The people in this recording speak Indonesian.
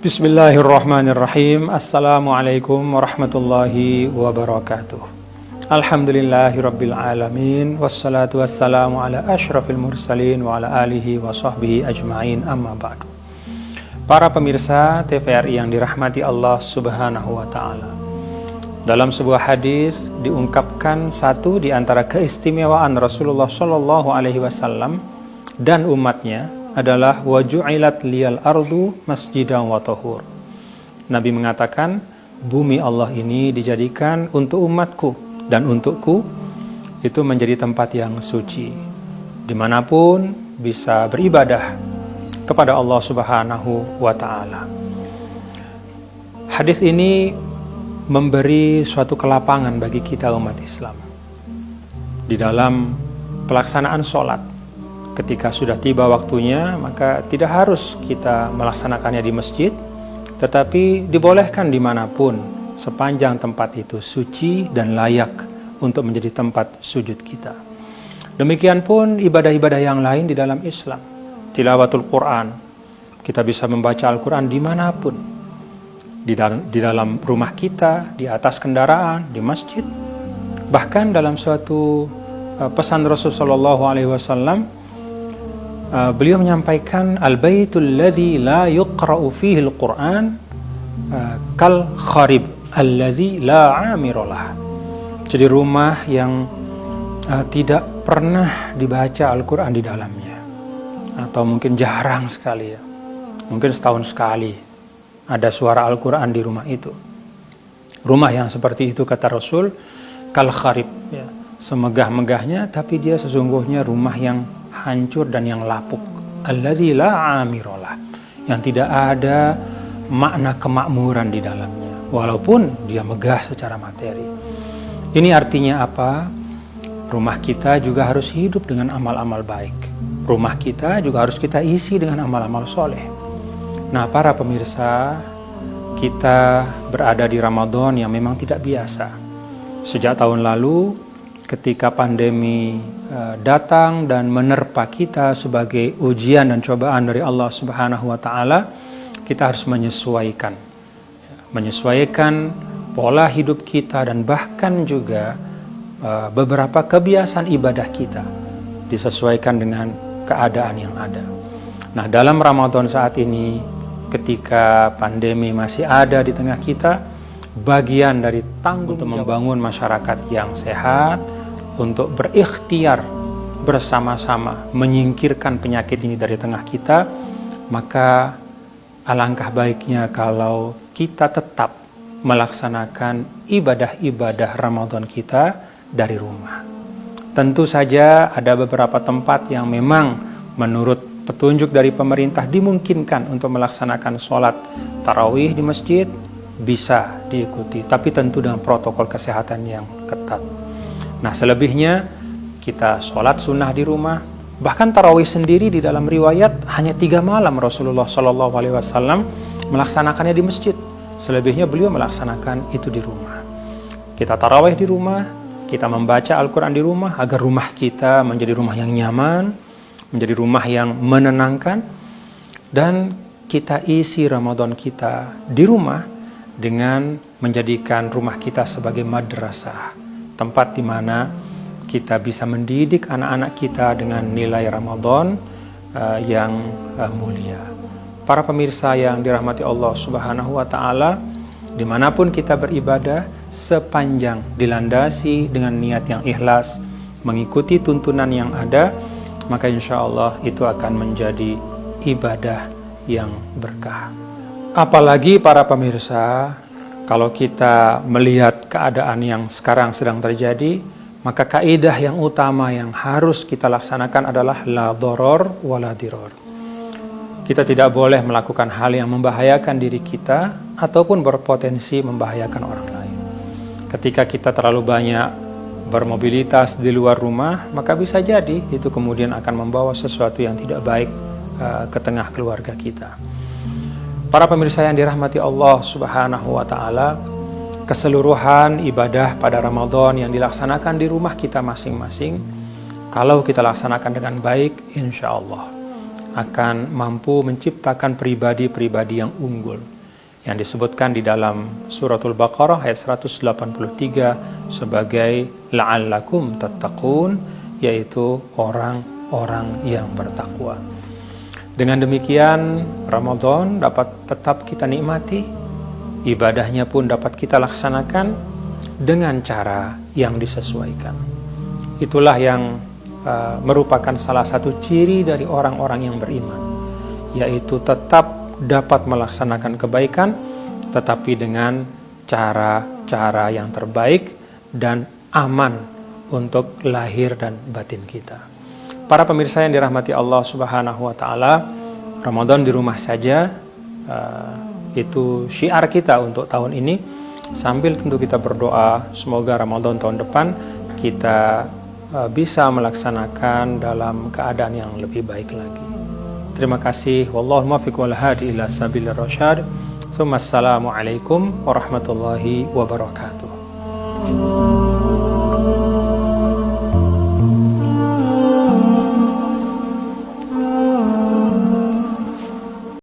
Bismillahirrahmanirrahim. Assalamualaikum warahmatullahi wabarakatuh. Alhamdulillahirabbil alamin, wassalatu wassalamu ala asyrafil mursalin wa ala alihi wa sahbihi ajma'in, amma ba'du. Para pemirsa TVRI yang dirahmati Allah Subhanahu wa taala. Dalam sebuah hadis diungkapkan satu di antara keistimewaan Rasulullah Shallallahu alaihi wasallam dan umatnya adalah waju'ilat liyal ardu masjidan wa tahur. Nabi mengatakan, bumi Allah ini dijadikan untuk umatku dan untukku itu menjadi tempat yang suci, dimanapun bisa beribadah kepada Allah Subhanahu wa ta'ala. Hadis ini memberi suatu kelapangan bagi kita umat Islam di dalam pelaksanaan sholat. Ketika sudah tiba waktunya, maka tidak harus kita melaksanakannya di masjid, tetapi dibolehkan dimanapun sepanjang tempat itu suci dan layak untuk menjadi tempat sujud kita. Demikian pun ibadah-ibadah yang lain di dalam Islam. Tilawatul Quran, kita bisa membaca Al-Quran dimanapun, di dalam rumah kita, di atas kendaraan, di masjid. Bahkan dalam suatu pesan Rasulullah SAW, beliau menyampaikan al-baitul ladzi la yuqra'u fihi al-Qur'an kal kharib alladzi la amiralah. Jadi rumah yang tidak pernah dibaca Al-Qur'an di dalamnya, atau mungkin jarang sekali ya, mungkin setahun sekali ada suara Al-Qur'an di rumah itu. Rumah yang seperti itu, kata Rasul, kal kharib ya, semegah-megahnya tapi dia sesungguhnya rumah yang hancur dan yang lapuk. Alladzi la amiralah, yang tidak ada makna kemakmuran di dalamnya, walaupun dia megah secara materi. Ini artinya apa? Rumah kita juga harus hidup dengan amal-amal baik. Rumah kita juga harus kita isi dengan amal-amal soleh. Nah, para pemirsa, kita berada di Ramadan yang memang tidak biasa. Sejak tahun lalu, ketika pandemi datang dan menerpa kita sebagai ujian dan cobaan dari Allah Subhanahu wa taala, kita harus menyesuaikan pola hidup kita dan bahkan juga beberapa kebiasaan ibadah kita disesuaikan dengan keadaan yang ada. Nah, dalam Ramadan saat ini, ketika pandemi masih ada di tengah kita, bagian dari tanggung jawab untuk membangun masyarakat yang sehat, untuk berikhtiar bersama-sama menyingkirkan penyakit ini dari tengah kita, maka alangkah baiknya kalau kita tetap melaksanakan ibadah-ibadah Ramadan kita dari rumah. Tentu saja ada beberapa tempat yang memang menurut petunjuk dari pemerintah dimungkinkan untuk melaksanakan sholat tarawih di masjid, bisa diikuti, tapi tentu dengan protokol kesehatan yang ketat. Nah, selebihnya kita sholat sunnah di rumah. Bahkan tarawih sendiri di dalam riwayat hanya 3 malam Rasulullah SAW melaksanakannya di masjid. Selebihnya beliau melaksanakan itu di rumah. Kita tarawih di rumah, kita membaca Al-Quran di rumah, agar rumah kita menjadi rumah yang nyaman, menjadi rumah yang menenangkan. Dan kita isi Ramadan kita di rumah dengan menjadikan rumah kita sebagai madrasah, tempat di mana kita bisa mendidik anak-anak kita dengan nilai Ramadan yang mulia. Para pemirsa yang dirahmati Allah Subhanahu wa ta'ala, dimanapun kita beribadah, sepanjang dilandasi dengan niat yang ikhlas, mengikuti tuntunan yang ada, maka insya Allah itu akan menjadi ibadah yang berkah. Apalagi para pemirsa, kalau kita melihat keadaan yang sekarang sedang terjadi, maka kaidah yang utama yang harus kita laksanakan adalah la doror wa la diror. Kita tidak boleh melakukan hal yang membahayakan diri kita ataupun berpotensi membahayakan orang lain. Ketika kita terlalu banyak bermobilitas di luar rumah, maka bisa jadi itu kemudian akan membawa sesuatu yang tidak baik ke tengah keluarga kita. Para pemirsa yang dirahmati Allah Subhanahu wa ta'ala, keseluruhan ibadah pada Ramadan yang dilaksanakan di rumah kita masing-masing, kalau kita laksanakan dengan baik, insya Allah akan mampu menciptakan pribadi-pribadi yang unggul, yang disebutkan di dalam suratul Baqarah ayat 183 sebagai la'allakum tattaqun, yaitu orang-orang yang bertakwa. Dengan demikian Ramadan dapat tetap kita nikmati, ibadahnya pun dapat kita laksanakan dengan cara yang disesuaikan. Itulah yang merupakan salah satu ciri dari orang-orang yang beriman, yaitu tetap dapat melaksanakan kebaikan tetapi dengan cara-cara yang terbaik dan aman untuk lahir dan batin kita. Para pemirsa yang dirahmati Allah Subhanahu wa taala, Ramadan di rumah saja itu syiar kita untuk tahun ini, sambil tentu kita berdoa semoga Ramadan tahun depan kita bisa melaksanakan dalam keadaan yang lebih baik lagi. Terima kasih. Wallahu muwaffiq wal hadi ila sabilir rasyad. Assalamualaikum warahmatullahi wabarakatuh.